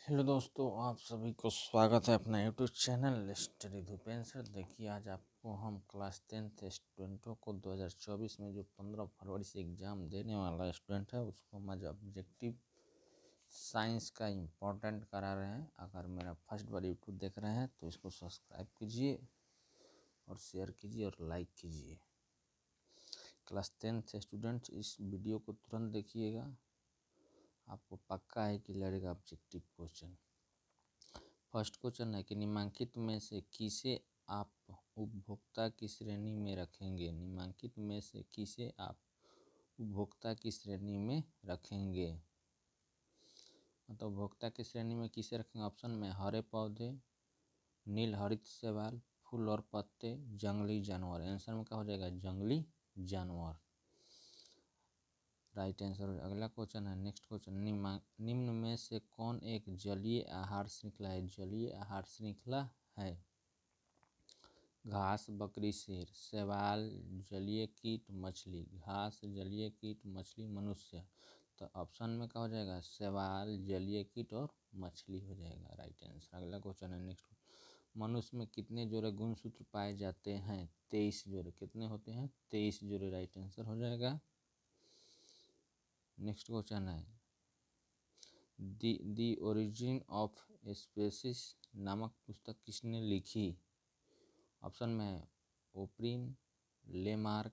Hello दोस्तों, आप सभी को स्वागत है अपना यूट्यूब चैनल स्टडी धूपेन सर। देखिए, आज आपको हम क्लास 10th स्टूडेंटों को 2024 में जो 15 फरवरी से एग्ज़ाम देने वाला स्टूडेंट है उसको हम आज ऑब्जेक्टिव साइंस का इम्पोर्टेंट करा रहे हैं। अगर मेरा फर्स्ट बार यूट्यूब देख रहे हैं तो इसको सब्सक्राइब कीजिए और शेयर कीजिए और लाइक कीजिए। क्लास 10th स्टूडेंट इस वीडियो को तुरंत देखिएगा, आपको पक्का है कि लड़ेगा ऑब्जेक्टिव क्वेश्चन। फर्स्ट क्वेश्चन है कि निम्नलिखित में से किसे आप उपभोक्ता की श्रेणी में रखेंगे। निम्नलिखित में से किसे आप उपभोक्ता की श्रेणी में रखेंगे, मतलब उपभोक्ता की श्रेणी में किसे रखेंगे। ऑप्शन में हरे पौधे, नील हरित शैवाल, फूल और पत्ते, जंगली जानवर। आंसर में क्या हो जाएगा, जंगली जानवर, राइट आंसर। अगला क्वेश्चन है, नेक्स्ट क्वेश्चन, निम्न में से कौन एक जलीय आहार श्रृंखला है। जलीय आहार श्रृंखला है घास, बकरी, शेर, शैवाल, जलीय कीट, मछली। घास, जलीय कीट, मछली, मनुष्य। तो ऑप्शन में क्या हो जाएगा, शैवाल, जलीय कीट और मछली हो जाएगा, राइट आंसर। अगला क्वेश्चन है, नेक्स्ट, मनुष्य में कितने जोड़े गुणसूत्र पाए जाते हैं। 23 जोड़े। कितने होते हैं, 23 जोड़े, राइट आंसर हो जाएगा। नेक्स्ट क्वेश्चन है, दी ओरिजिन ऑफ स्पीसीज नामक पुस्तक किसने लिखी। ऑप्शन में है ओप्रिन, लेमार्क,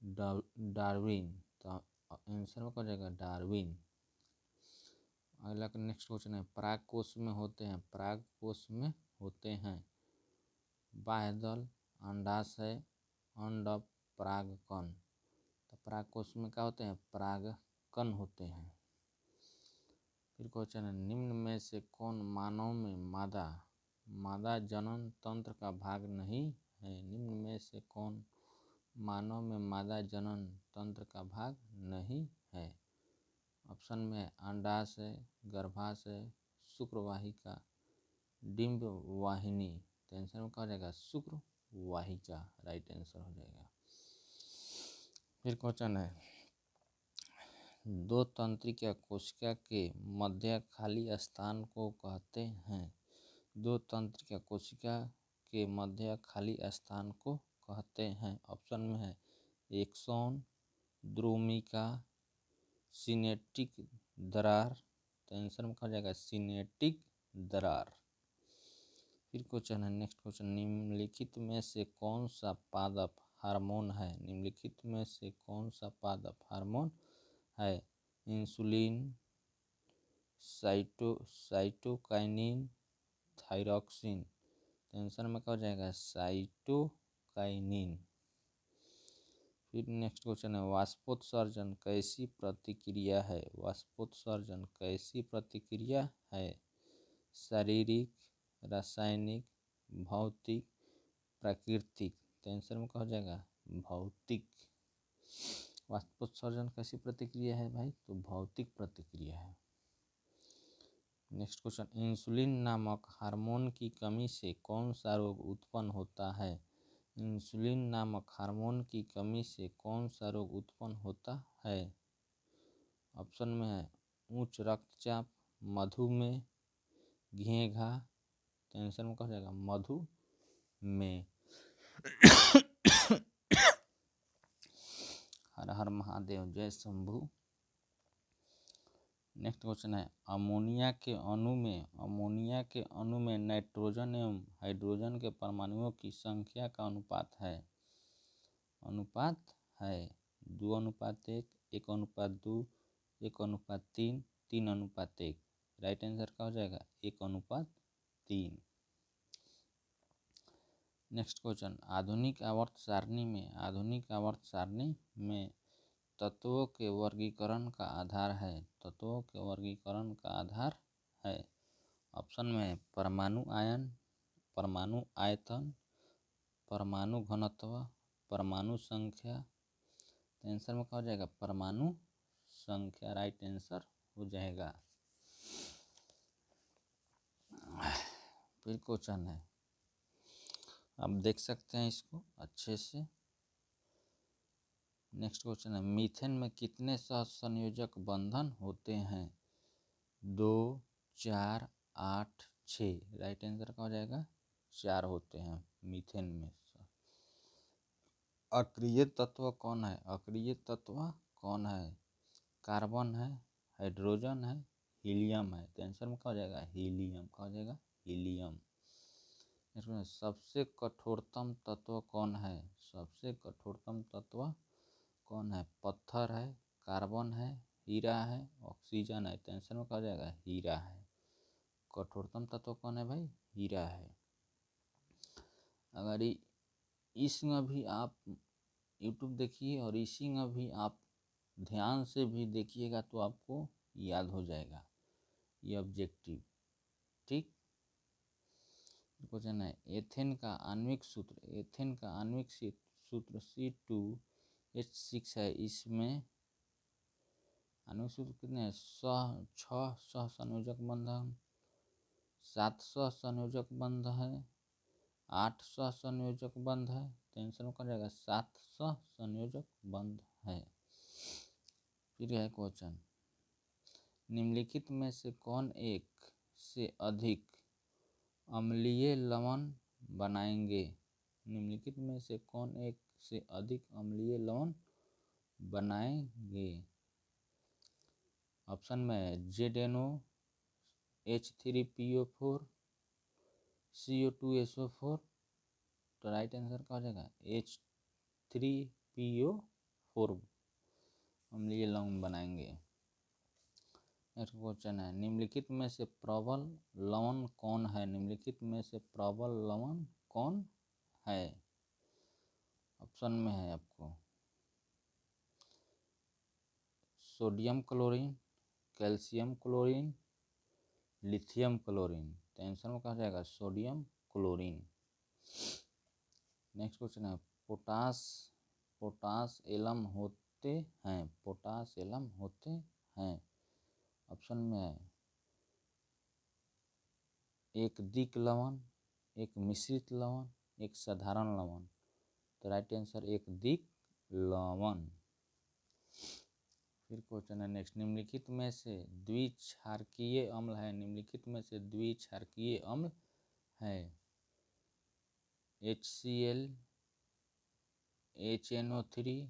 डार्विन। तो आंसर में क्या जाएगा, डार्विन। अगला नेक्स्ट क्वेश्चन है, पराग कोश में होते हैं। पराग कोश में होते हैं बाह्यदल, अंडाशय, अंडक, परागकण। तो पराग कोश में क्या होते हैं, परागकण होते हैं। फिर क्वेश्चन है, निम्न में से कौन मानव में मादा जनन तंत्र का भाग नहीं है। निम्न में से कौन मानव में मादा जनन तंत्र का भाग नहीं है। ऑप्शन में अंडाशय, गर्भाशय, शुक्रवाहिका, डिंब वाहिनी। तो आंसर में क्या हो जाएगा, शुक्रवाहिका, राइट आंसर हो जाएगा। फिर क्वेश्चन है, दो तंत्रिका कोशिका के मध्य खाली स्थान को कहते हैं। दो तंत्रिका कोशिका के मध्य खाली स्थान को कहते हैं। ऑप्शन में है एक्सोन, द्रुमिका, सिनेप्टिक दरार। तो आंसर में कहा जाएगा सिनेप्टिक दरार। फिर क्वेश्चन है, नेक्स्ट क्वेश्चन, निम्नलिखित में से कौन सा पादप हार्मोन है। निम्नलिखित में से कौन सा पादप हार्मोन है। Insulin, cytokinin, thyroxine. आंसर में क्या हो जाएगा, साइटोकाइनिन। फिर नेक्स्ट क्वेश्चन है, वाष्पोत्सर्जन कैसी प्रतिक्रिया है। वाष्पोत्सर्जन कैसी प्रतिक्रिया है। शारीरिक, रासायनिक, भौतिक, प्राकृतिक। तो आंसर में क्या हो जाएगा, भौतिक। वाष्पोत्सर्जन कैसी प्रतिक्रिया है भाई, तो भौतिक प्रतिक्रिया है। नेक्स्ट क्वेश्चन, इंसुलिन नामक हार्मोन की कमी से कौन सा रोग उत्पन्न होता है। इंसुलिन नामक हार्मोन की कमी से कौन सा रोग उत्पन्न होता है। ऑप्शन में है उच्च रक्तचाप, मधुमेह, घेंघा। तो आंसर में क्या हो जाएगा, मधुमेह। हर हर महादेव, जय शंभू। नेक्स्ट क्वेश्चन है, अमोनिया के अणु में नाइट्रोजन एवं हाइड्रोजन के परमाणुओं की संख्या का अनुपात है। अनुपात है 2:1, 1:2, 1:3, 3:1। राइट आंसर क्या हो जाएगा, 1:3। नेक्स्ट क्वेश्चन, आधुनिक आवर्त सारणी में तत्वों के वर्गीकरण का आधार है। तत्वों के वर्गीकरण का आधार है। ऑप्शन में परमाणु आयन, परमाणु आयतन, परमाणु घनत्व, परमाणु संख्या। तो आंसर में क्या हो जाएगा, परमाणु संख्या, राइट आंसर हो जाएगा। फिर क्वेश्चन है, आप देख सकते हैं इसको अच्छे से। नेक्स्ट क्वेश्चन है, मीथेन में कितने सहसंयोजक बंधन होते हैं। 2, 4, 8, 6। राइट आंसर क्या हो जाएगा? 4 होते हैं मीथेन में। अक्रिय तत्व कौन है? अक्रिय तत्व कौन है? कार्बन है, हाइड्रोजन है, हीलियम है। तो आंसर में क्या हो जाएगा? हीलियम। क्या हो जाएगा? हीलियम। इसमें सबसे कठोरतम तत्व कौन है? सबसे कठोरतम तत्व कौन है? पत्थर है, कार्बन है, हीरा है, ऑक्सीजन है। तो आंसर में क्या हो जाएगा? हीरा है। कठोरतम तत्व कौन है भाई? हीरा है। अगर इसमें भी आप यूट्यूब देखिए और इसी में भी आप ध्यान से भी देखिएगा तो आपको याद हो जाएगा ये ऑब्जेक्टिव। ठीक। क्वेश्चन है, एथेन का आणविक सूत्र, एथेन का आणविक सूत्र C2H6 है। इसमें आणविक सूत्र कितने हैं? 6 सहसंयोजक बंध है, 7 सहसंयोजक बंध है, 8 सहसंयोजक बंध है। तो आंसर में कौन जाएगा? 7 सहसंयोजक बंध है। फिर है क्वेश्चन, निम्नलिखित में से कौन एक से अधिक अम्लीय लवण बनाएंगे? निम्नलिखित में से कौन एक से अधिक अम्लीय लवण बनाएंगे? ऑप्शन में है ZNO, H3PO4, CO2SO4। तो राइट आंसर क्या हो जाएगा? H3PO4 अम्लीय लवण बनाएंगे। नेक्स्ट क्वेश्चन है, निम्नलिखित में से प्रबल लवण कौन है? निम्नलिखित में से प्रबल लवण कौन है? ऑप्शन में है आपको sodium chlorine, calcium chlorine, lithium chlorine. तो आंसर में कहा जाएगा? Sodium chlorine. नेक्स्ट क्वेश्चन है, पोटास एलम होते हैं, पोटास एलम होते हैं। ऑप्शन में है एक दिक लवण, एक मिश्रित लवण, एक साधारण लवण। तो राइट आंसर एक दिक लवण। फिर क्वेश्चन है नेक्स्ट, निम्नलिखित में से द्विक्षारकीय अम्ल है, निम्नलिखित में से द्विक्षारकीय अम्ल है HCl, HNO3,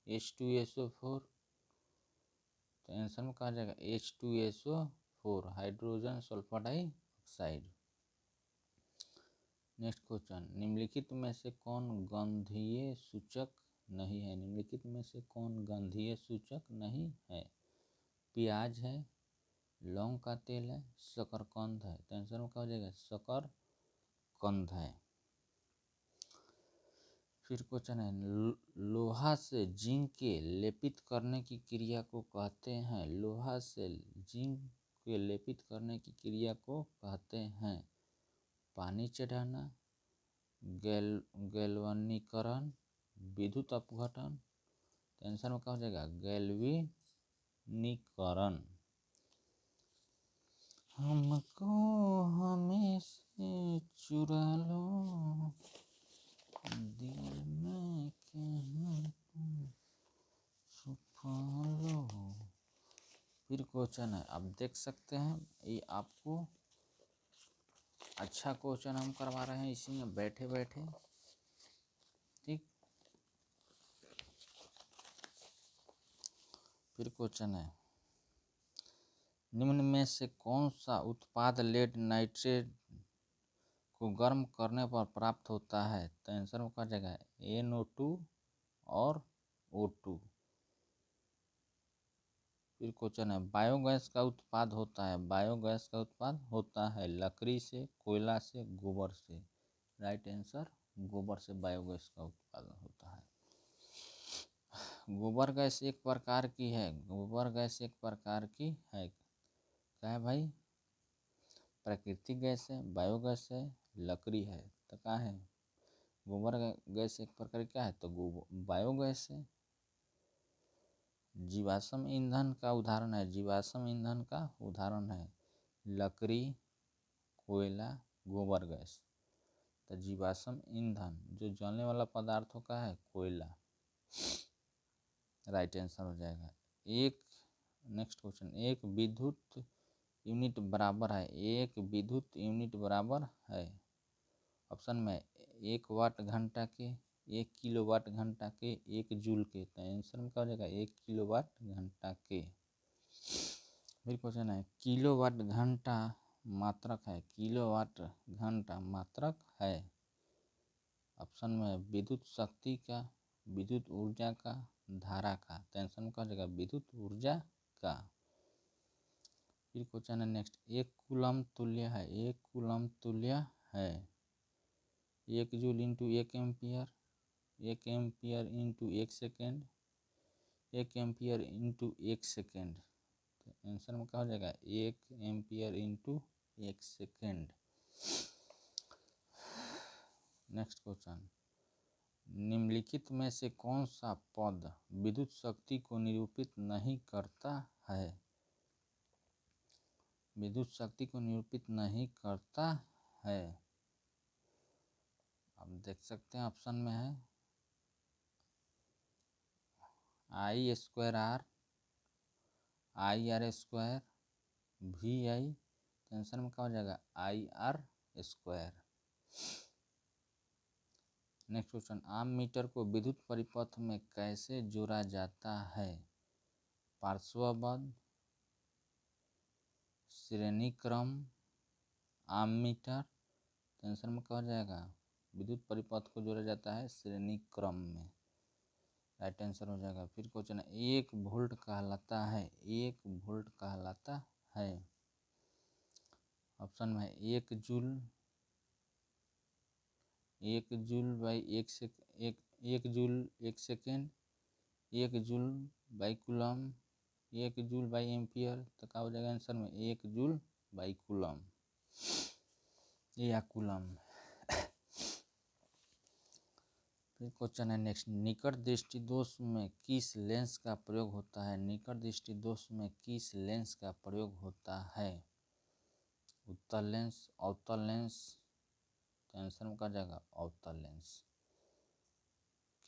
H2SO4। तो आंसर में कहा जाएगा H2SO4 hydrogen sulphur dioxide. Next question, निम्नलिखित में से कौन गंधीय सूचक नहीं है? निम्नलिखित में से कौन गंधीय सूचक नहीं है? प्याज है, लौंग का तेल है, शकरकंद है। तो आंसर में क्या हो जाएगा? शकरकंद है। फिर क्वेश्चन है, लोहा से जिंक के लेपित करने की क्रिया को कहते हैं? लोहा से जिंक के लेपित करने की क्रिया को कहते हैं पानी चढ़ाना, गैल्वनीकरण, विद्युत अपघटन। तो आंसर में क्या हो जाएगा? गैल्वनीकरण। हमको हमें से चुरा लो, दिल में कहीं तुम छुपा लो। फिर क्वेश्चन है, आप देख सकते हैं ये आपको अच्छा क्वेश्चन हम करवा रहे हैं इसी में बैठे बैठे। ठीक। फिर क्वेश्चन है, निम्न में से कौन सा उत्पाद लेड नाइट्रेट को गर्म करने पर प्राप्त होता है? तो आंसर में क्या जाएगा? NO2 और O2। फिर क्वेश्चन है, बायोगैस का उत्पाद होता है, बायोगैस का उत्पाद होता है लकड़ी से, कोयला से, गोबर से। राइट आंसर गोबर से बायोगैस का उत्पादन होता है। गोबर गैस एक प्रकार की है, गोबर गैस एक प्रकार की है। क्या है भाई? प्राकृतिक गैस है, बायोगैस है, लकड़ी है। तो क्या है? गोबर गैस एक प्रकार क्या है? तो बायोगैस है। जीवाश्म ईंधन का उदाहरण है, जीवाश्म ईंधन का उदाहरण है लकड़ी, कोयला, गोबर गैस। तो जीवाश्म ईंधन जो जलने वाला पदार्थों का है कोयला। राइट आंसर हो जाएगा। एक नेक्स्ट क्वेश्चन, एक विद्युत यूनिट बराबर है, एक विद्युत यूनिट बराबर है ऑप्शन में 1 वाट घंटा के, 1 किलोवाट घंटा के, 1 जूल के। तो आंसर में क्या हो जाएगा 1 किलोवाट घंटा के। फिर क्वेश्चन है किलोवाट घंटा मात्रक है, किलोवाट घंटा मात्रक है ऑप्शन में विद्युत शक्ति का, विद्युत ऊर्जा का, धारा का। तो आंसर में क्या हो जाएगा विद्युत ऊर्जा का। फिर क्वेश्चन है नेक्स्ट, एक कूलम तुल्य है, एक कूलम तुल्य है 1 joule into 1 ampere, 1 ampere into 1 second, 1 ampere into 1 second. तो आंसर में क्या हो जाएगा 1 ampere into 1 second. Next question, निम्नलिखित में से कौन सा पद विद्युत शक्ति को निरूपित नहीं करता है, विद्युत शक्ति को निरूपित नहीं करता है। अब देख सकते हैं ऑप्शन में है I square R, I R square, V I. Answer में क्या हो जाएगा I R square. Next question, ammeter को विद्युत परिपथ में कैसे जोड़ा जाता है, पार्श्वबद्ध, श्रेणी क्रम, आम मीटर। आंसर में क्या हो जाएगा विद्युत परिपथ को जोड़ा जाता है श्रेणी क्रम में, राइट आंसर हो जाएगा। फिर क्वेश्चन है 1 वोल्ट कहलाता है, 1 वोल्ट कहलाता है ऑप्शन में है 1 joule, 1 joule by 1 joule 1 second, 1 joule by coulomb, 1 joule by ampere. तो क्या हो जाएगा आंसर में 1 जूल बाई कूलम या कूलम। फिर क्वेश्चन है नेक्स्ट, निकट दृष्टि दोष में किस लेंस का प्रयोग होता है, निकट दृष्टि दोष में किस लेंस का प्रयोग होता है, उत्तल लेंस, अवतल लेंस। तो आंसर में क्या जाएगा अवतल लेंस।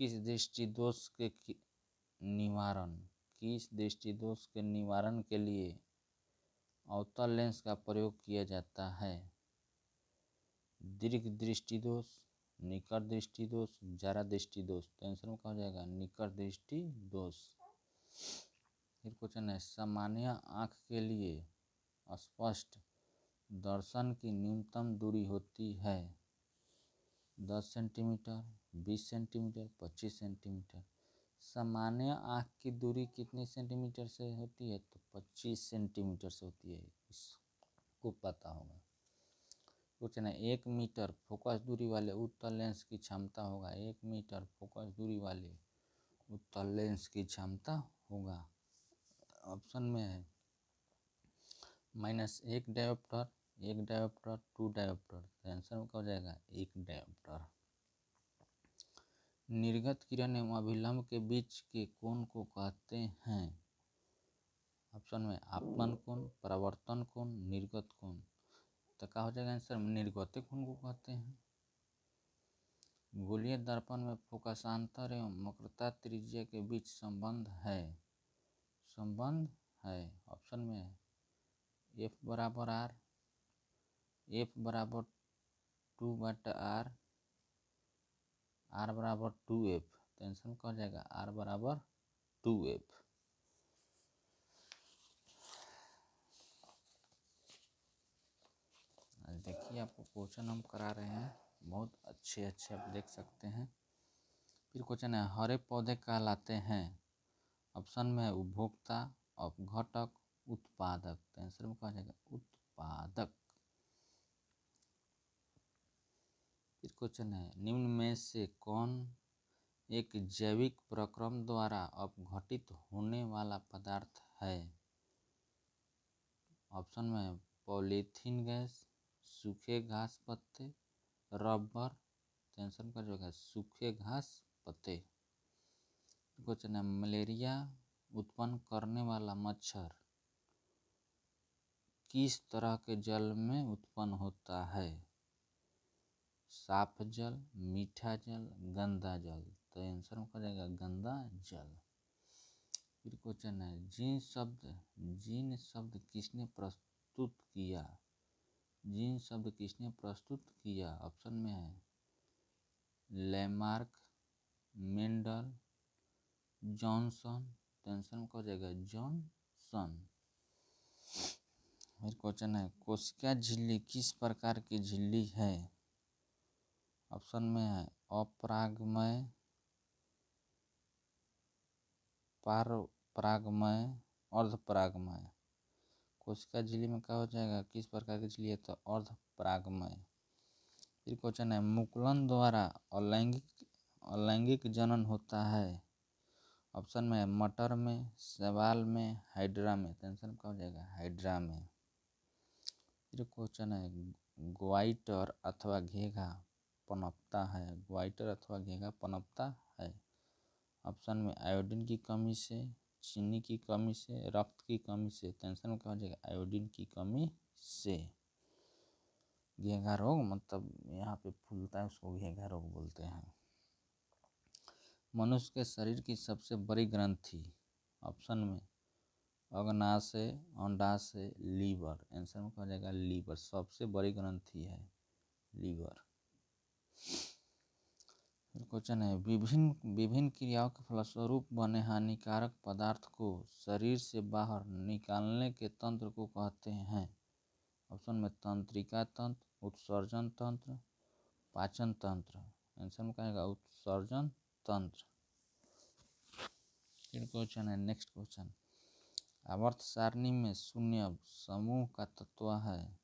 किस दृष्टि दोष के निवारण, किस दृष्टि दोष के निवारण के लिए अवतल लेंस का प्रयोग किया जाता है, दीर्घ दृष्टि दोष, निकट दृष्टि दोष, जरा दृष्टि दोष। तो आंसर में क्या हो जाएगा निकट दृष्टि दोष। फिर क्वेश्चन है सामान्य आँख के लिए स्पष्ट दर्शन की न्यूनतम दूरी होती है 10 सेंटीमीटर, 20 सेंटीमीटर, 25 सेंटीमीटर। सामान्य आँख की दूरी कितने सेंटीमीटर से होती है, तो 25 सेंटीमीटर से होती है, इसको पता होगा। क्वेश्चन है 1 मीटर फोकस दूरी वाले उत्तल लेंस की क्षमता होगा, 1 मीटर फोकस दूरी वाले उत्तल लेंस की क्षमता होगा ऑप्शन में है -1 डायोप्टर, 1 डायोप्टर, 2 डायोप्टर। आंसर में क्या हो जाएगा 1 डायोप्टर। निर्गत किरण एवं अभिलंब के बीच के कोण को कहते हैं ऑप्शन में आपतन कोण, परावर्तन कोण, निर्गत कोण। तो क्या हो जाएगा आंसर निर्गत कोण को कहते हैं। गोलीय दर्पण में फोकसांतर एवं वक्रता त्रिज्या के बीच संबंध है, संबंध है ऑप्शन में है F बराबर R, F बराबर 2/R, R बराबर 2F। तो आंसर में क्या हो जाएगा R बराबर 2F। देखिए आपको क्वेश्चन हम करा रहे हैं बहुत अच्छे अच्छे, आप देख सकते हैं। फिर क्वेश्चन है हरे पौधे कहलाते हैं ऑप्शन में है उपभोक्ता, अपघटक, उत्पादक। तो आंसर में कहा जाएगा उत्पादक। फिर क्वेश्चन है निम्न में से कौन एक जैविक प्रक्रम द्वारा अपघटित होने वाला पदार्थ है, ऑप्शन में है पॉलीथीन गैस, सूखे घास पत्ते, रबर। आंसर का जो है सूखे घास पत्ते। क्वेश्चन है मलेरिया उत्पन्न करने वाला मच्छर किस तरह के जल में उत्पन्न होता है, साफ जल, मीठा जल, गंदा जल। तो आंसर में क्या जाएगा गंदा जल। फिर क्वेश्चन है जीन शब्द किसने प्रस्तुत किया? जीन शब्द किसने प्रस्तुत किया? ऑप्शन में है लेमार्क, मेंडल, जॉनसन। आंसर का हो जाएगा जॉनसन। फिर क्वेश्चन है कोशिका झिल्ली किस प्रकार की झिल्ली है? ऑप्शन में है अपरागमय, पारपरागमय, अर्धपरागमय। कोशिका झिल्ली में क्या हो जाएगा, किस प्रकार की झिल्ली है? तो अर्धपरागमय। फिर क्वेश्चन है मुकुलन द्वारा अलैंगिक जनन होता है? ऑप्शन में है मटर में, शैवाल में, हाइड्रा में। आंसर क्या हो जाएगा? हाइड्रा में। फिर क्वेश्चन है ग्वाइटर अथवा घेघा पनपता है? ग्वाइटर अथवा घेघा पनपता है? ऑप्शन में आयोडीन की कमी से, चीनी की कमी से, रक्त की कमी से। आंसर में क्या हो जाएगा? आयोडीन की कमी से। घेघा रोग मतलब यहाँ पे फूलता है, उसको घेघा रोग बोलते हैं। मनुष्य के शरीर की सबसे बड़ी ग्रंथि? ऑप्शन में अग्नाशय, अंडाशय, लीवर। आंसर में क्या हो जाएगा? लीवर। सबसे बड़ी ग्रंथि है लीवर। फिर क्वेश्चन है विभिन्न क्रियाओं के फलस्वरूप बने हानिकारक पदार्थ को शरीर से बाहर निकालने के तंत्र को कहते हैं? ऑप्शन में तंत्रिका तंत्र, उत्सर्जन तंत्र, पाचन तंत्र। आंसर में क्या आएगा? उत्सर्जन तंत्र। फिर क्वेश्चन है नेक्स्ट क्वेश्चन आवर्त सारणी में शून्य समूह का तत्व है?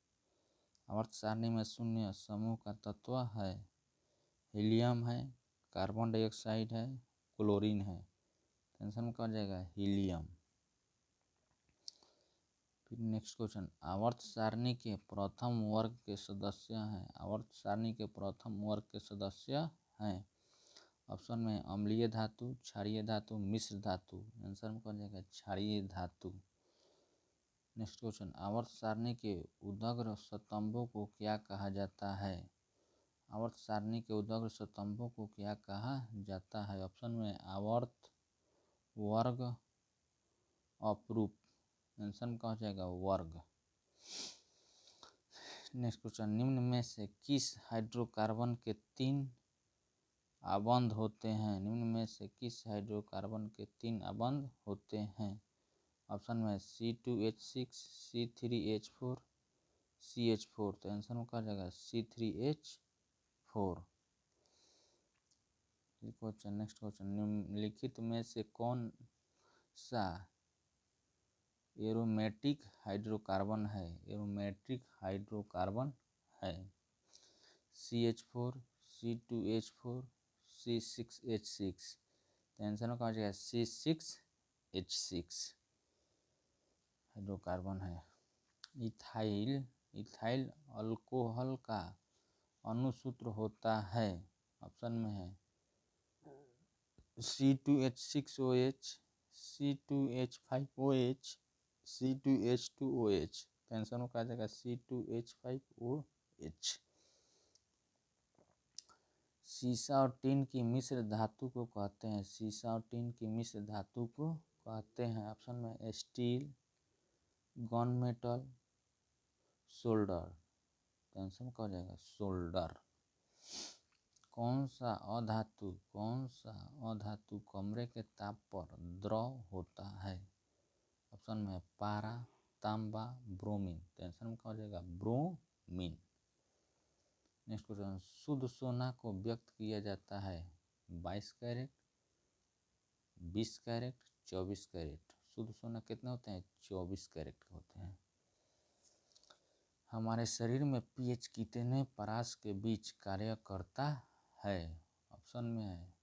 आवर्त सारणी में शून्य समूह का तत्व है हीलियम है, कार्बन डाइऑक्साइड है, क्लोरीन है। आंसर में क्या हो जाएगा? हीलियम। फिर नेक्स्ट क्वेश्चन आवर्त सारणी के प्रथम वर्ग के सदस्य हैं? आवर्त सारणी के प्रथम वर्ग के सदस्य हैं? ऑप्शन में अम्लीय धातु, क्षारीय धातु, मिश्र धातु। आंसर में क्या हो जाएगा? क्षारीय धातु। नेक्स्ट क्वेश्चन आवर्त सारणी के उदग्र स्तंभों को क्या कहा जाता है? आवर्त सारणी के उदग्र स्तंभों को क्या कहा जाता है? ऑप्शन में आवर्त वर्ग अपरूप। आंसर में क्या हो जाएगा? वर्ग। नेक्स्ट क्वेश्चन निम्न में से किस हाइड्रोकार्बन के 3 आबंध होते हैं? निम्न में से किस हाइड्रोकार्बन के 3 आबंध होते हैं? ऑप्शन में C2H6, C3H4, CH4। तो आंसर में क्या हो जाएगा? C3H4। क्वेश्चन नेक्स्ट क्वेश्चन निम्नलिखित में से कौन सा एरोमेटिक हाइड्रोकार्बन है? एरोमेटिक हाइड्रोकार्बन है CH4, C2H4, C6H6। तो आंसर में क्या हो जाएगा? C6H6 हाइड्रोकार्बन है। इथाइल अल्कोहल का अणुसूत्र होता है? ऑप्शन में है C2H6OH, C2H5OH, C2H2OH। तो आंसर में क्या आ जाएगा? C2H5OH। सीसा और टिन की मिश्र धातु को कहते हैं? सीसा और टिन की मिश्र धातु को कहते हैं? ऑप्शन में स्टील, गन मेटल, सोल्डर। तो आंसर में क्या हो जाएगा? सोल्डर। कौन सा अधातु कमरे के ताप पर द्रव होता है? ऑप्शन में पारा, तांबा, ब्रोमीन। तो आंसर में क्या हो जाएगा? ब्रोमीन। नेक्स्ट क्वेश्चन शुद्ध सोना को व्यक्त किया जाता है 22 कैरेट, 20 कैरेट, 24 कैरेट। शुद्ध सोना कितने होते हैं? 24 कैरेट होते हैं। हमारे शरीर में पीएच कितने परास के बीच कार्य करता है? ऑप्शन में है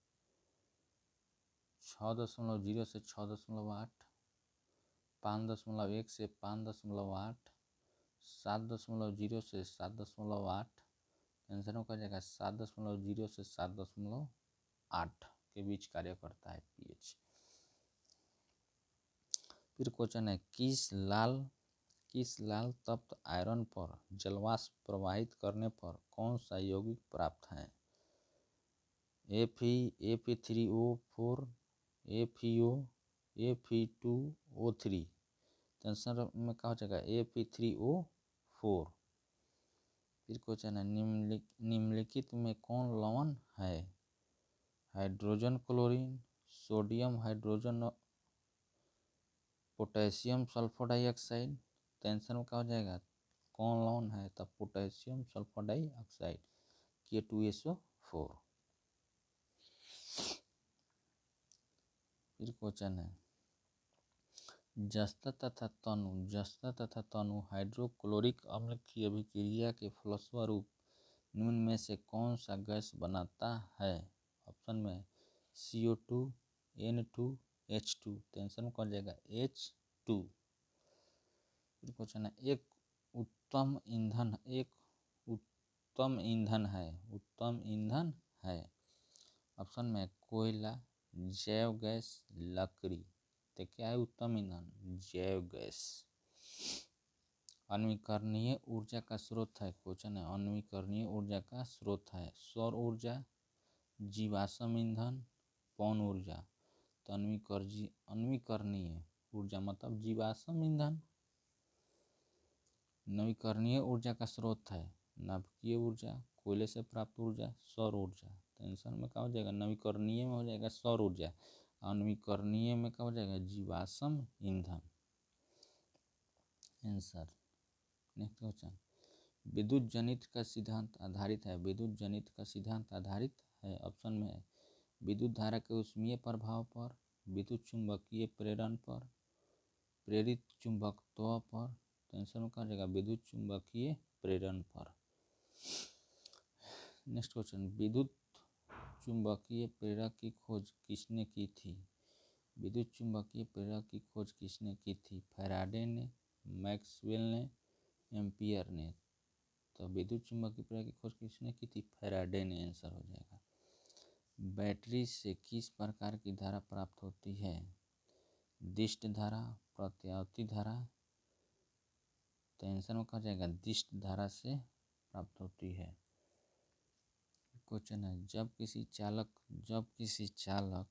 6.0 से 6.8, 5.1 से 5.8, 7.0 से 7.8। आंसर में क्या जाएगा? 7.0 से 7.8 के बीच कार्य करता है पीएच। फिर क्वेश्चन है किस लाल तप्त आयरन पर जलवाष्प प्रवाहित करने पर कौन सा यौगिक प्राप्त है? Fe3O4, FeO, Fe2O3। तो आंसर में क्या हो जाएगा Fe3O4। फिर क्वेश्चन है निम्नलिखित में कौन लवण है? Hydrogen chlorine, sodium hydrogen, potassium sulphur dioxide. तो आंसर में क्या हो जाएगा? कौन लवण है? तो पोटेशियम सल्फर डाइऑक्साइड K2SO4। फिर क्वेश्चन है जस्ता तथा तनु हाइड्रोक्लोरिक अम्ल की अभिक्रिया के फलस्वरूप निम्न में से कौन सा गैस बनाता है? ऑप्शन में CO2, N2, H2। तो आंसर में कौन जाएगा? H2। फिर क्वेश्चन है एक उत्तम ईंधन है। ऑप्शन में कोयला, जैव गैस, लकड़ी। तो क्या है उत्तम ईंधन? जैव गैस। अनवीकरणीय ऊर्जा का स्रोत है। क्वेश्चन है अनवीकरणीय ऊर्जा का स्रोत है सौर ऊर्जा, जीवाश्म ईंधन, पवन ऊर्जा। तो अनवीकरणीय ऊर्जा मतलब जीवाश्म ईंधन। नवीकरणीय ऊर्जा का स्रोत है नाभिकीय ऊर्जा, कोयले से प्राप्त ऊर्जा, सौर ऊर्जा। तो आंसर में क्या हो जाएगा? नवीकरणीय में हो जाएगा सौर ऊर्जा, अनवीकरणीय में क्या हो जाएगा? जीवाश्म ईंधन। आंसर नेक्स्ट क्वेश्चन विद्युत जनित का सिद्धांत आधारित है। विद्युत जनित का सिद्धांत आधारित है। ऑप्शन में है विद्युत धारा के ऊष्मीय प्रभाव पर, विद्युत चुंबकीय प्रेरण पर, प्रेरित चुंबकत्व पर। तो आंसर में क्या हो जाएगा? विद्युत चुंबकीय प्रेरण पर। नेक्स्ट क्वेश्चन विद्युत चुंबकीय प्रेरक की खोज किसने की थी? विद्युत चुंबकीय प्रेरक की खोज किसने की थी? फैराडे ने, मैक्सवेल ने, एम्पियर ने। तो विद्युत चुंबकीय प्रेरक की खोज किसने की थी? फैराडे ने। आंसर हो जाएगा। बैटरी से किस प्रकार की धारा प्राप्त होती है? दिष्ट धारा, प्रत्यावर्ती धारा। तो आंसर में क्या जाएगा? दिष्ट धारा से प्राप्त होती है। क्वेश्चन है जब किसी चालक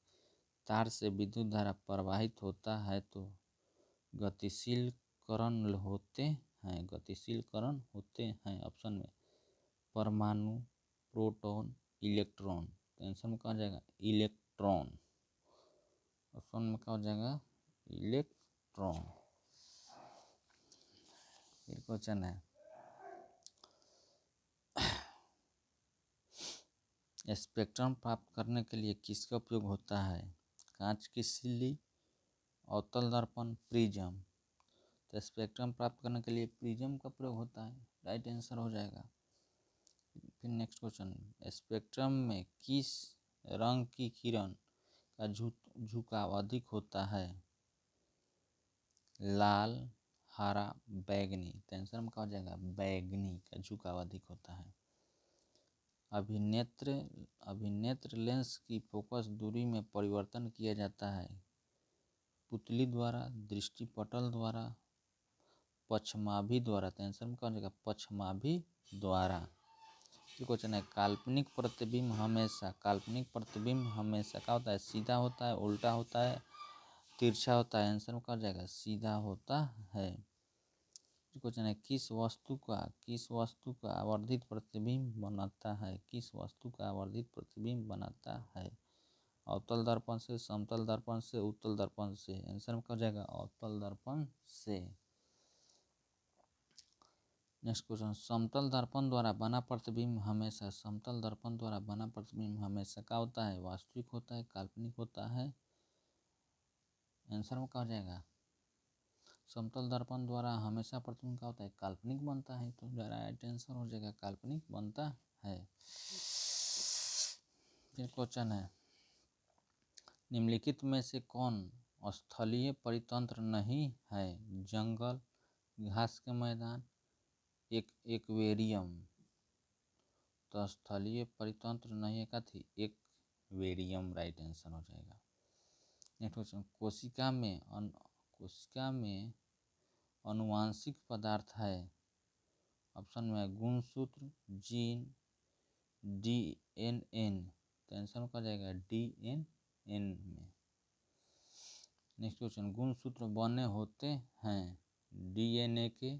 तार से विद्युत धारा प्रवाहित होता है तो गतिशील कण होते हैं। ऑप्शन में परमाणु, प्रोटॉन, इलेक्ट्रॉन। तो आंसर में क्या हो जाएगा? इलेक्ट्रॉन। ऑप्शन में क्या हो जाएगा? इलेक्ट्रॉन। फिर क्वेश्चन है स्पेक्ट्रम प्राप्त करने के लिए किसका उपयोग होता है? कांच की सिल्ली, अवतल दर्पण, प्रिज्म। तो स्पेक्ट्रम प्राप्त करने के लिए प्रिज्म का प्रयोग होता है। राइट आंसर हो जाएगा। फिर नेक्स्ट क्वेश्चन स्पेक्ट्रम में किस रंग की किरण का झुकाव अधिक होता है? लाल, हरा, बैगनी। तो आंसर में क्या हो जाएगा? बैगनी का झुकाव अधिक होता है। अभिनेत्र लेंस की फोकस दूरी में परिवर्तन किया जाता है पुतली द्वारा, दृष्टिपटल द्वारा, पक्षमाभि द्वारा। तो आंसर में क्या हो जाएगा? पक्षमाभि द्वारा। फिर क्वेश्चन है काल्पनिक प्रतिबिंब हमेशा क्या होता है? सीधा होता है, उल्टा होता है, तिरछा होता है। आंसर में क्या हो जाएगा? सीधा होता है। क्वेश्चन है किस वस्तु का आवर्धित प्रतिबिंब बनाता है? किस वस्तु का आवर्धित प्रतिबिंब बनाता है? अवतल दर्पण से, समतल दर्पण से, उत्तल दर्पण से। आंसर में क्या हो जाएगा? अवतल दर्पण से। नेक्स्ट क्वेश्चन समतल दर्पण द्वारा बना प्रतिबिंब हमेशा क्या होता है? वास्तविक होता है, काल्पनिक होता है। आंसर में क्या हो जाएगा? समतल दर्पण द्वारा हमेशा प्रतिबिंब क्या होता है? काल्पनिक बनता है। तो राइट आंसर हो जाएगा काल्पनिक बनता है। फिर क्वेश्चन है निम्नलिखित में से कौन स्थलीय परितंत्र नहीं है? जंगल, घास के मैदान, एक्वेरियम। तो स्थलीय परितंत्र नहीं है क्या थी? एक्वेरियम राइट आंसर हो जाएगा। नेक्स्ट क्वेश्चन कोशिका में अनुवांशिक पदार्थ है। ऑप्शन में गुणसूत्र, जीन, DNA। तो आंसर में क्या जाएगा? DNA में। नेक्स्ट क्वेश्चन, गुणसूत्र बने होते हैं डीएनए के,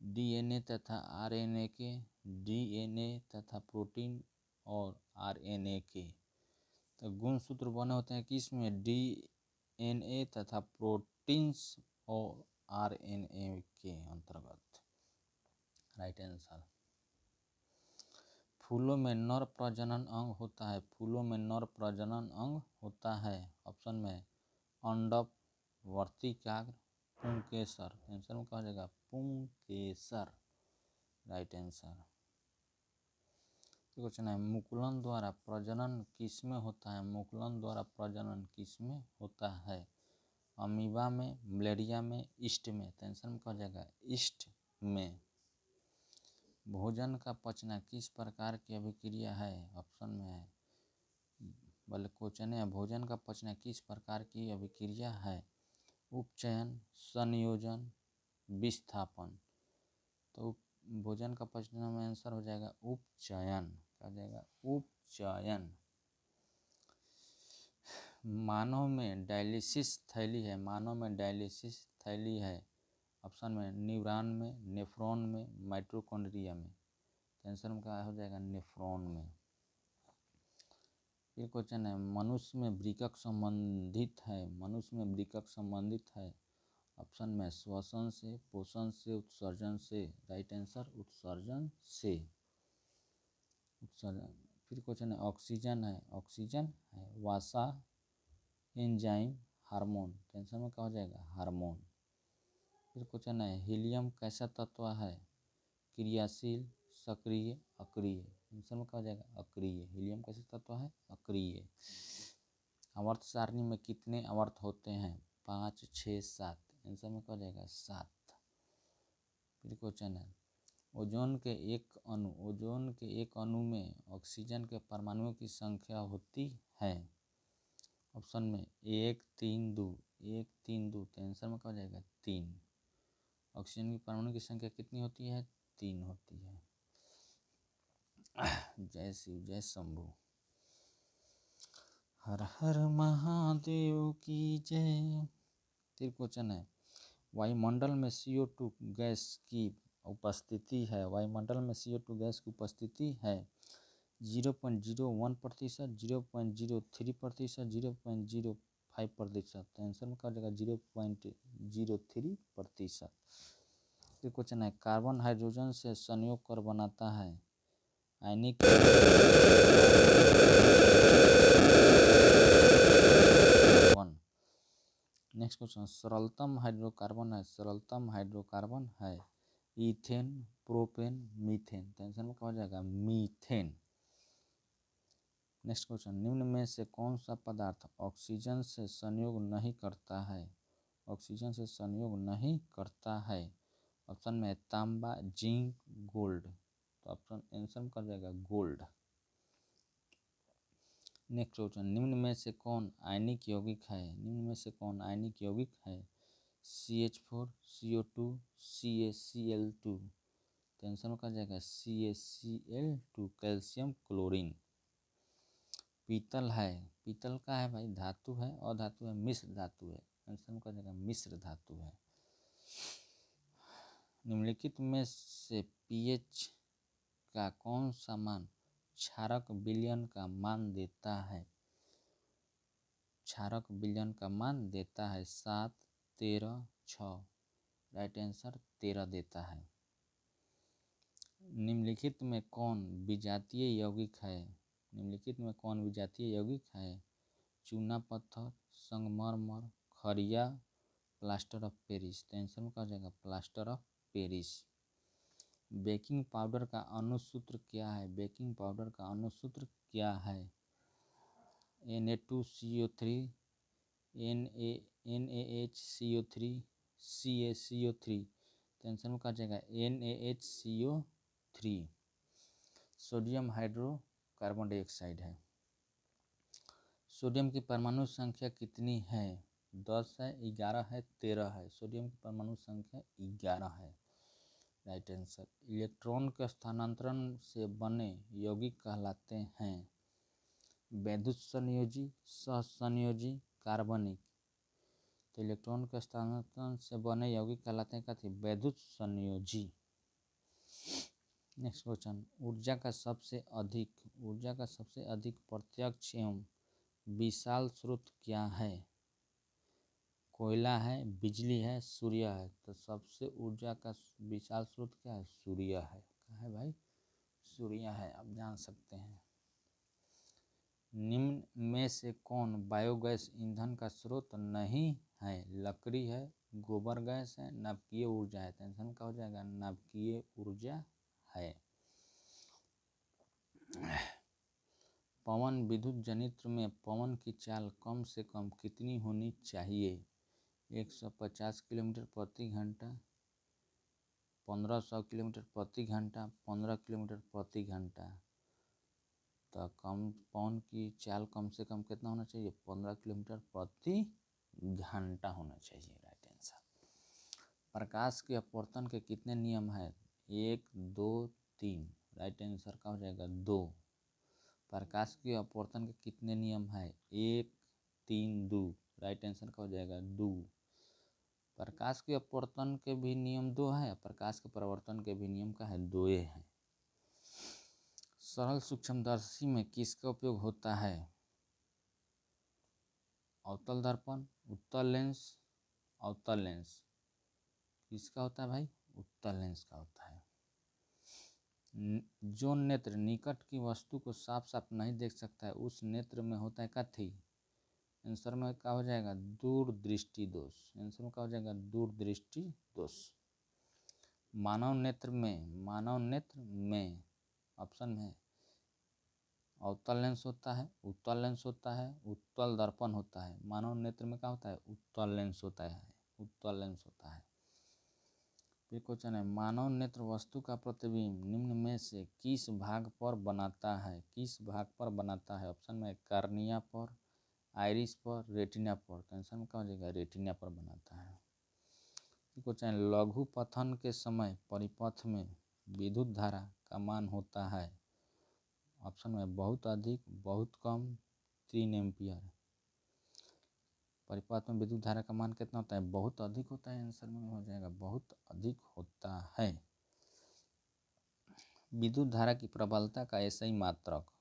डीएनए तथा आरएनए के, डीएनए तथा प्रोटीन और आरएनए के। तो गुणसूत्र बने होते हैं किसमें? डीएनए तथा प्रोटीन्स और आरएनए के अंतर्गत। Right answer. फूलों में नर प्रजनन अंग होता है, फूलों में नर प्रजनन अंग होता है। ऑप्शन में अंडक, वर्तिकाग्र, पुंकेसर। आंसर में कहा जाएगा पुंकेसर। Right answer. क्वेश्चन है, मुकुलन द्वारा प्रजनन किसमें होता है? मुकुलन द्वारा प्रजनन किसमें होता है? अमीबा में, मलेरिया में, ईस्ट में। आंसर में कहा जाएगा ईस्ट में। भोजन का पचना किस प्रकार की अभिक्रिया है? ऑप्शन में है, बल्कि क्वेश्चन है, भोजन का पचना किस प्रकार की अभिक्रिया है? उपचयन, संयोजन, विस्थापन। तो भोजन का पचना में आंसर हो जाएगा उपचयन। क्या जाएगा? उपचयन। मानव में डायलिसिस थैली है, मानव में डायलिसिस थैली है। ऑप्शन में न्यूरॉन में, नेफ्रॉन में, माइटोकॉन्ड्रिया में। आंसर में क्या हो जाएगा? नेफ्रॉन में। फिर क्वेश्चन है, मनुष्य में वृक्क संबंधित है, मनुष्य में वृक्क संबंधित है। ऑप्शन में श्वसन से, पोषण से, उत्सर्जन से। राइट आंसर उत्सर्जन से। उत्सर्जन। फिर क्वेश्चन है, ऑक्सीजन है, ऑक्सीजन है वसा, एंजाइम, हार्मोन। आंसर में क्या हो जाएगा? हार्मोन। फिर क्वेश्चन है, हीलियम कैसा तत्व है? क्रियाशील, सक्रिय, अक्रिय। आंसर में क्या हो जाएगा? अक्रिय। हीलियम कैसा तत्व है? अक्रिय। आवर्त सारणी में कितने आवर्त होते हैं? 5, 6, 7। आंसर में क्या हो जाएगा? 7। फिर क्वेश्चन है, ओजोन के एक अणु में ऑक्सीजन के परमाणुओं की संख्या होती है। ऑप्शन में 1, 3, 2, 1, 3, 2। तो आंसर में क्या हो जाएगा? 3। ऑक्सीजन की परमाणु की संख्या कितनी होती है? 3 होती है। जय शिव, जय शंभू। हर हर महादेव की जय। फिर क्वेश्चन है, वायुमंडल में CO2 गैस की उपस्थिति है, वायुमंडल में CO2 गैस की उपस्थिति है 0.01%, 0.03%, 0.05%। तो आंसर में क्या हो जाएगा? 0.03%। फिर क्वेश्चन है, कार्बन हाइड्रोजन से संयोग कर बनाता है आयनिक। नेक्स्ट क्वेश्चन, सरलतम हाइड्रोकार्बन है, सरलतम हाइड्रोकार्बन है इथेन, प्रोपेन, मीथेन। तो आंसर में क्या हो जाएगा? मीथेन। नेक्स्ट क्वेश्चन, निम्न में से कौन सा पदार्थ ऑक्सीजन से संयोग नहीं करता है? ऑक्सीजन से संयोग नहीं करता है। ऑप्शन में तांबा, जिंक, गोल्ड। तो ऑप्शन आंसर में कर जाएगा गोल्ड। नेक्स्ट क्वेश्चन, निम्न में से कौन आयनिक यौगिक है? निम्न में से कौन आयनिक यौगिक है? CH4, CO2, CaCl2। तो आंसर में क्या जाएगा? CaCl2, calcium chlorine. पीतल है, पीतल का है भाई, धातु है, अधातु है, मिश्र धातु है। आंसर में क्या जाएगा? मिश्र धातु है। निम्नलिखित में से pH का कौन सा मान क्षारक विलयन का मान देता है? क्षारक विलयन का मान देता है 7, 13, 6। राइट आंसर 13 देता है। निम्नलिखित में कौन विजातीय यौगिक है? निम्नलिखित में कौन विजातीय यौगिक है? चूना पत्थर, संगमरमर, खरिया, प्लास्टर ऑफ पेरिस। तो आंसर में क्या हो जाएगा? Plaster of Paris. Baking powder का अनुसूत्र क्या है? बेकिंग पाउडर का अनुसूत्र क्या है? Na2CO3, NaHCO3, CaCO3। तो आंसर में क्या जाएगा? NaHCO3। सोडियम हाइड्रोकार्बन डाइऑक्साइड है। सोडियम की परमाणु संख्या कितनी है? 10 है, 11 है, 13 है। सोडियम की परमाणु संख्या 11 है। Right answer. इलेक्ट्रॉन के स्थानांतरण से बने यौगिक कहलाते हैं वैद्युत संयोजी, सहसंयोजी, कार्बनिक। तो इलेक्ट्रॉन के स्थानांतरण से बने यौगिक कहलाते हैं कथी? वैद्युत संयोजी। नेक्स्ट क्वेश्चन, ऊर्जा का सबसे अधिक प्रत्यक्ष एवं विशाल स्रोत क्या है? कोयला है, बिजली है, सूर्य है। तो सबसे ऊर्जा का विशाल स्रोत क्या है? सूर्य है। क्या है भाई? सूर्य है। आप जान सकते हैं। निम्न में से कौन बायोगैस ईंधन का स्रोत नहीं है? लकड़ी है, गोबर गैस है, नाभिकीय ऊर्जा है। टेंशन का हो जाएगा नाभिकीय ऊर्जा है। पवन विद्युत जनित्र में पवन की चाल कम से कम कितनी होनी चाहिए? 150 किलोमीटर प्रति घंटा, 1500 किलोमीटर प्रति घंटा, 15 किलोमीटर प्रति घंटा। तो पवन की चाल कम से कम कितना होना चाहिए? 15 किलोमीटर प्रति घंटा होना चाहिए। Right answer. प्रकाश के अपवर्तन के कितने नियम है? 1, 2, 3। राइट आंसर का हो जाएगा 2। प्रकाश के अपवर्तन के कितने नियम है? 1, 3, 2। राइट आंसर का हो जाएगा 2। प्रकाश के अपवर्तन के भी नियम 2 है, प्रकाश के परावर्तन के भी नियम का है 2 है। सरल सूक्ष्मदर्शी में किसका उपयोग होता है? अवतल दर्पण, उत्तल लेंस, अवतल लेंस। किसका होता है भाई? उत्तल लेंस का होता है। जो नेत्र निकट की वस्तु को साफ साफ नहीं देख सकता है उस नेत्र में होता है कथी? आंसर में क्या हो जाएगा? दूरदृष्टि दोष। आंसर में क्या हो जाएगा? दूरदृष्टि दोष। मानव नेत्र में ऑप्शन में अवतल लेंस होता है, उत्तल लेंस होता है, उत्तल दर्पण होता है। मानव नेत्र में क्या होता है? उत्तल लेंस होता है। उत्तल लेंस होता है। फिर क्वेश्चन है, मानव नेत्र वस्तु का प्रतिबिंब निम्न में से किस भाग पर बनाता है? किस भाग पर बनाता है? ऑप्शन में कार्निया पर, आइरिस पर, रेटिना पर। तो आंसर में क्या हो जाएगा? रेटिना पर बनाता है। क्वेश्चन है, लघु पथन के समय परिपथ में विद्युत धारा का मान होता है? ऑप्शन में बहुत अधिक, बहुत कम, 3 एम्पियर। परिपथ में विद्युत धारा का मान कितना होता है? बहुत अधिक होता है। आंसर में हो जाएगा बहुत अधिक होता है। विद्युत धारा की प्रबलता का SI मात्रक।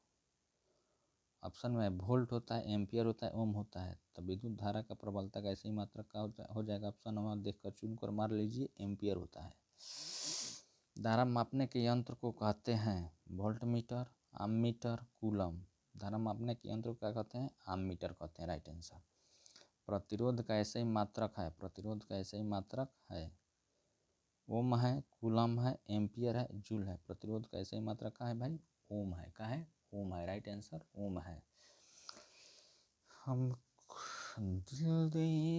ऑप्शन में वोल्ट होता है, एम्पियर होता है, ओम होता है। तो विद्युत धारा का प्रबलता का SI मात्रक का हो जाएगा ऑप्शन नंबर देखकर चुनकर मार लीजिए, एम्पियर होता है। धारा मापने के यंत्र को कहते हैं वोल्टमीटर, आममीटर, कूलम। धारा मापने के यंत्र को क्या कहते हैं? आममीटर कहते हैं। Right answer. प्रतिरोध का SI मात्रक है, प्रतिरोध का SI मात्रक है ओम है, कूलम है, एम्पियर है, जूल है। प्रतिरोध का SI मात्रक का है भाई? ओम है। का है? ओम है। राइट आंसर ओम है। हम दिल दे